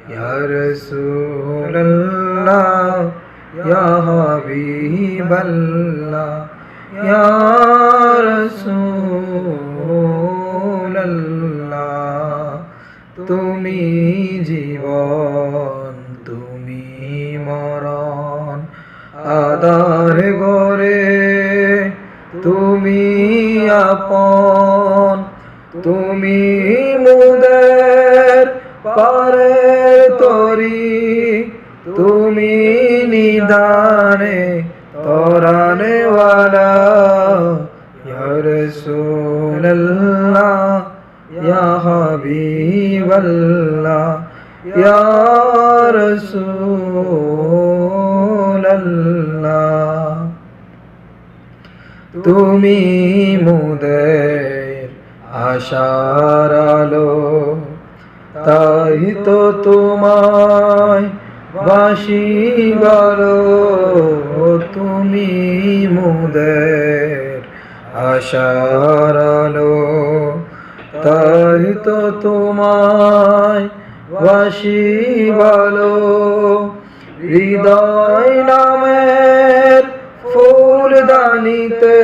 ইয়া রাসূলুল্লাহ ইয়া হাবিবাল্লাহ ইয়া রাসূলুল্লাহ তুমি জীবন তুমি মরণ আধার ঘরে তুমি আপন তুমি মুদের পারের তরি তুমি নিদানে তরানে ওয়ালা ইয়া রাসূলুল্লাহ ইয়া হাবিবাল্লাহ ইয়া রাসূলুল্লাহ তুমি মুদের আশার আলো তাই তো তোমায় বাসি গেলো তুমি মুদের আশার আলো তাই তো তোমায় বাসি গেলো হৃদয় নামের ফুলদানিতে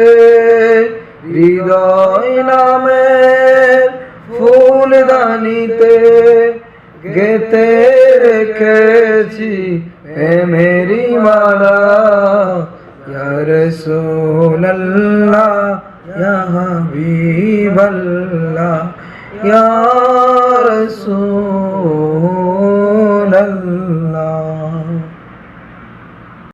হৃদয় নামের ফুলদানিতে গেতে রেখেছি প্রেমেরি মালা ইয়া রাসূলুল্লাহ ইয়া হাবিবাল্লাহ ইয়া রাসূল